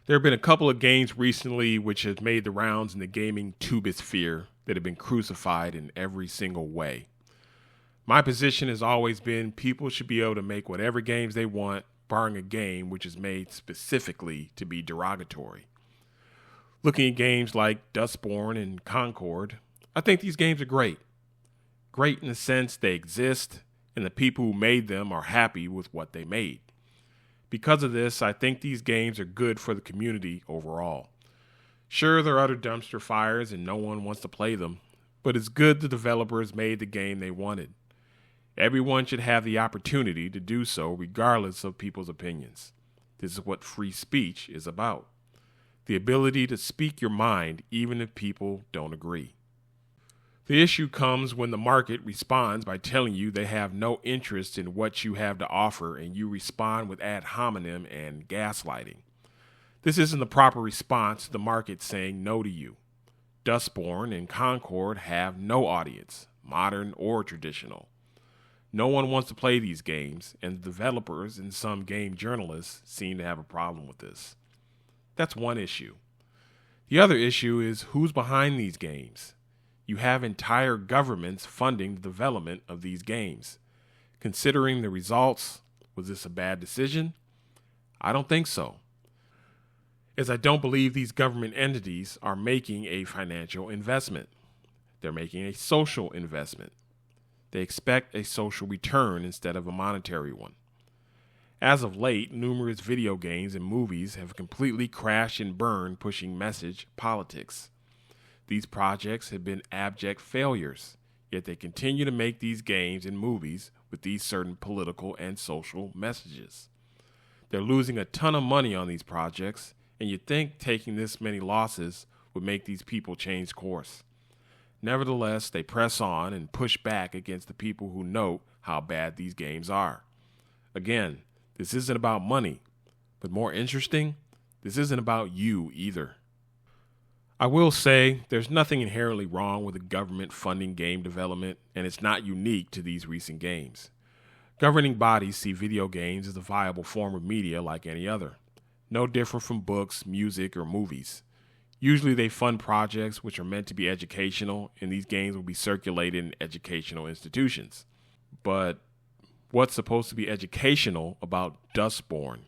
There have been a couple of games recently which have made the rounds in the gaming tubosphere that have been crucified in every single way. My position has always been people should be able to make whatever games they want, barring a game which is made specifically to be derogatory. Looking at games like Dustborn and Concord, I think these games are great. Great in the sense they exist and the people who made them are happy with what they made. Because of this, I think these games are good for the community overall. Sure, there are other dumpster fires and no one wants to play them, but it's good the developers made the game they wanted. Everyone should have the opportunity to do so regardless of people's opinions. This is what free speech is about. The ability to speak your mind even if people don't agree. The issue comes when the market responds by telling you they have no interest in what you have to offer and you respond with ad hominem and gaslighting. This isn't the proper response to the market saying no to you. Dustborn and Concord have no audience, modern or traditional. No one wants to play these games, and the developers and some game journalists seem to have a problem with this. That's one issue. The other issue is who's behind these games. You have entire governments funding the development of these games. Considering the results, was this a bad decision? I don't think so, as I don't believe these government entities are making a financial investment. They're making a social investment. They expect a social return instead of a monetary one. As of late, numerous video games and movies have completely crashed and burned pushing message politics. These projects have been abject failures, yet they continue to make these games and movies with these certain political and social messages. They're losing a ton of money on these projects, and you'd think taking this many losses would make these people change course. Nevertheless, they press on and push back against the people who note how bad these games are. Again, this isn't about money, but more interesting, this isn't about you either. I will say there's nothing inherently wrong with the government funding game development, and it's not unique to these recent games. Governing bodies see video games as a viable form of media like any other, no different from books, music, or movies. Usually they fund projects which are meant to be educational, and these games will be circulated in educational institutions. But what's supposed to be educational about Dustborn?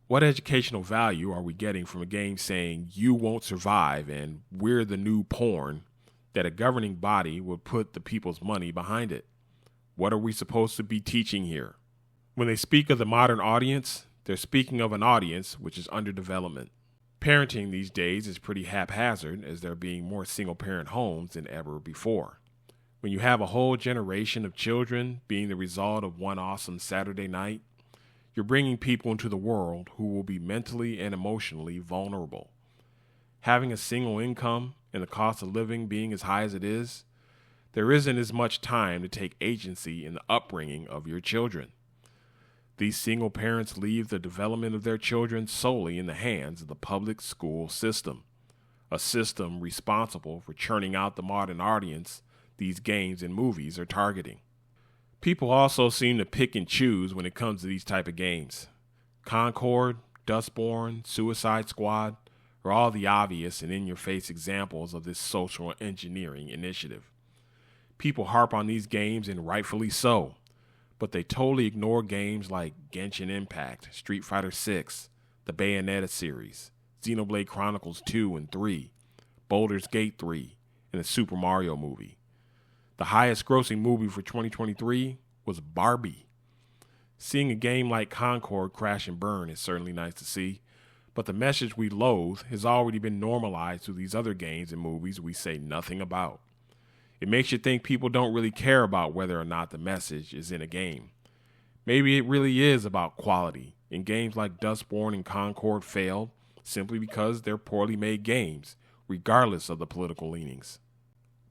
What educational value are we getting from a game saying you won't survive and we're the new porn that a governing body would put the people's money behind it? What are we supposed to be teaching here? When they speak of the modern audience, they're speaking of an audience which is under development. Parenting these days is pretty haphazard as there being more single-parent homes than ever before. When you have a whole generation of children being the result of one awesome Saturday night, you're bringing people into the world who will be mentally and emotionally vulnerable. Having a single income and the cost of living being as high as it is, there isn't as much time to take agency in the upbringing of your children. These single parents leave the development of their children solely in the hands of the public school system, a system responsible for churning out the modern audience these games and movies are targeting. People also seem to pick and choose when it comes to these type of games. Concord, Dustborn, Suicide Squad are all the obvious and in-your-face examples of this social engineering initiative. People harp on these games, and rightfully so, but they totally ignore games like Genshin Impact, Street Fighter VI, the Bayonetta series, Xenoblade Chronicles 2 and 3, Baldur's Gate 3, and the Super Mario movie. The highest grossing movie for 2023 was Barbie. Seeing a game like Concord crash and burn is certainly nice to see, but the message we loathe has already been normalized through these other games and movies we say nothing about. It makes you think people don't really care about whether or not the message is in a game. Maybe it really is about quality, and games like Dustborn and Concord failed simply because they're poorly made games, regardless of the political leanings.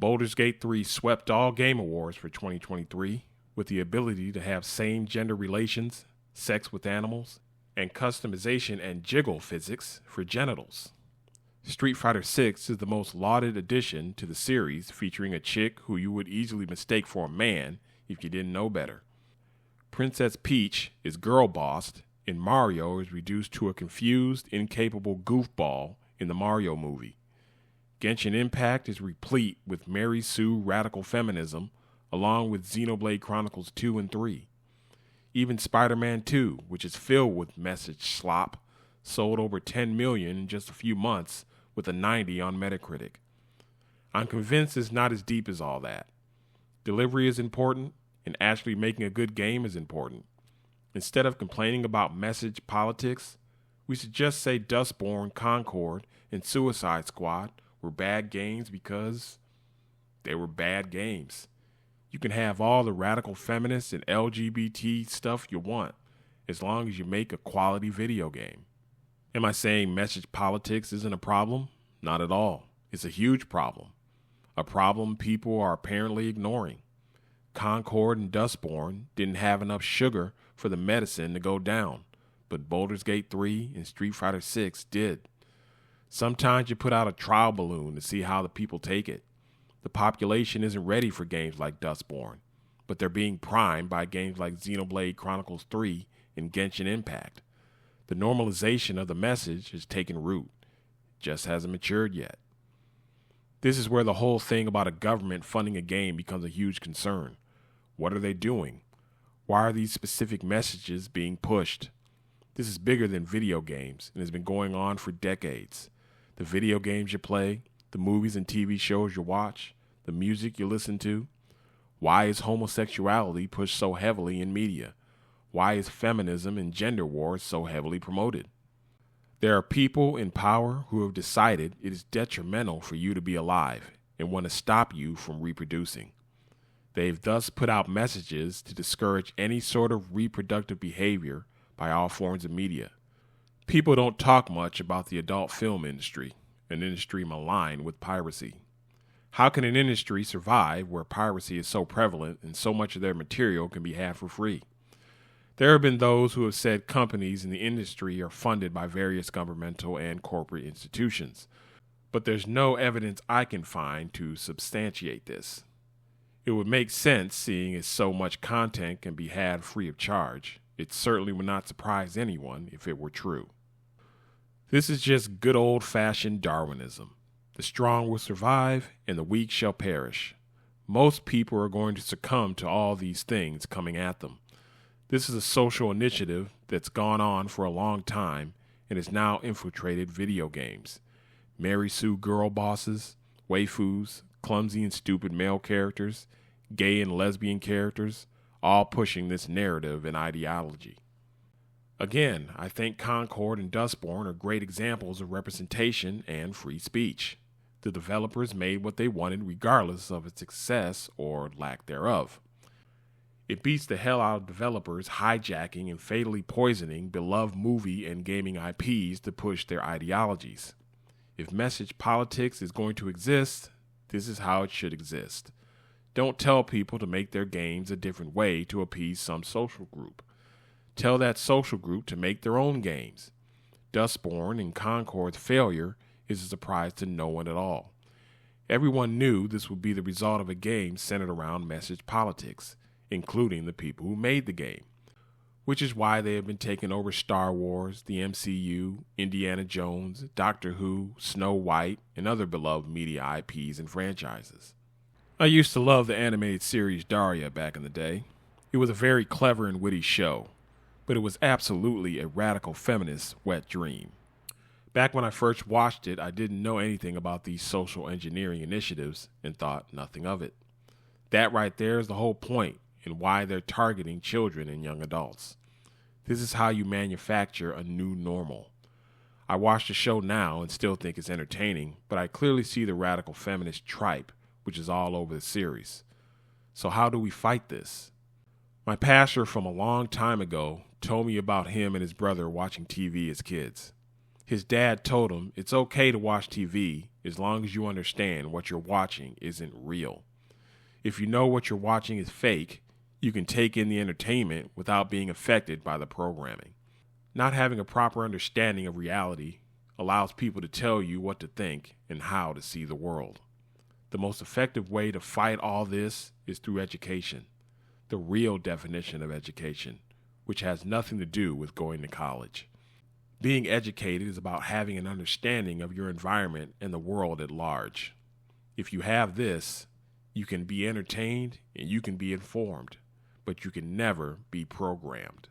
Baldur's Gate 3 swept all game awards for 2023 with the ability to have same-gender relations, sex with animals, and customization and jiggle physics for genitals. Street Fighter VI is the most lauded addition to the series, featuring a chick who you would easily mistake for a man if you didn't know better. Princess Peach is girl-bossed, in Mario is reduced to a confused, incapable goofball in the Mario movie. Genshin Impact is replete with Mary Sue radical feminism, along with Xenoblade Chronicles 2 and 3. Even Spider-Man 2, which is filled with message slop, sold over 10 million in just a few months with a 90 on Metacritic. I'm convinced it's not as deep as all that. Delivery is important, and actually making a good game is important. Instead of complaining about message politics, we should just say Dustborn, Concord, and Suicide Squad were bad games because they were bad games. You can have all the radical feminist and LGBT stuff you want, as long as you make a quality video game. Am I saying message politics isn't a problem? Not at all. It's a huge problem. A problem people are apparently ignoring. Concord and Dustborn didn't have enough sugar for the medicine to go down, but Baldur's Gate 3 and Street Fighter 6 did. Sometimes you put out a trial balloon to see how the people take it. The population isn't ready for games like Dustborn, but they're being primed by games like Xenoblade Chronicles 3 and Genshin Impact. The normalization of the message has taken root, just hasn't matured yet. This is where the whole thing about a government funding a game becomes a huge concern. What are they doing? Why are these specific messages being pushed? This is bigger than video games and has been going on for decades. The video games you play, the movies and TV shows you watch, the music you listen to. Why is homosexuality pushed so heavily in media? Why is feminism and gender wars so heavily promoted? There are people in power who have decided it is detrimental for you to be alive and want to stop you from reproducing. They've thus put out messages to discourage any sort of reproductive behavior by all forms of media. People don't talk much about the adult film industry, an industry maligned with piracy. How can an industry survive where piracy is so prevalent and so much of their material can be had for free? There have been those who have said companies in the industry are funded by various governmental and corporate institutions, but there's no evidence I can find to substantiate this. It would make sense seeing as so much content can be had free of charge. It certainly would not surprise anyone if it were true. This is just good old-fashioned Darwinism. The strong will survive and the weak shall perish. Most people are going to succumb to all these things coming at them. This is a social initiative that's gone on for a long time and has now infiltrated video games. Mary Sue girl bosses, waifus, clumsy and stupid male characters, gay and lesbian characters, all pushing this narrative and ideology. Again, I think Concord and Dustborn are great examples of representation and free speech. The developers made what they wanted regardless of its success or lack thereof. It beats the hell out of developers hijacking and fatally poisoning beloved movie and gaming IPs to push their ideologies. If message politics is going to exist, this is how it should exist. Don't tell people to make their games a different way to appease some social group. Tell that social group to make their own games. Dustborn and Concord's failure is a surprise to no one at all. Everyone knew this would be the result of a game centered around message politics, including the people who made the game, which is why they have been taking over Star Wars, the MCU, Indiana Jones, Doctor Who, Snow White, and other beloved media IPs and franchises. I used to love the animated series Daria back in the day. It was a very clever and witty show, but it was absolutely a radical feminist wet dream. Back when I first watched it, I didn't know anything about these social engineering initiatives and thought nothing of it. That right there is the whole point and why they're targeting children and young adults. This is how you manufacture a new normal. I watch the show now and still think it's entertaining, but I clearly see the radical feminist tripe, which is all over the series. So how do we fight this? My pastor from a long time ago told me about him and his brother watching TV as kids. His dad told him it's okay to watch TV as long as you understand what you're watching isn't real. If you know what you're watching is fake, you can take in the entertainment without being affected by the programming. Not having a proper understanding of reality allows people to tell you what to think and how to see the world. The most effective way to fight all this is through education, the real definition of education, which has nothing to do with going to college. Being educated is about having an understanding of your environment and the world at large. If you have this, you can be entertained and you can be informed, but you can never be programmed.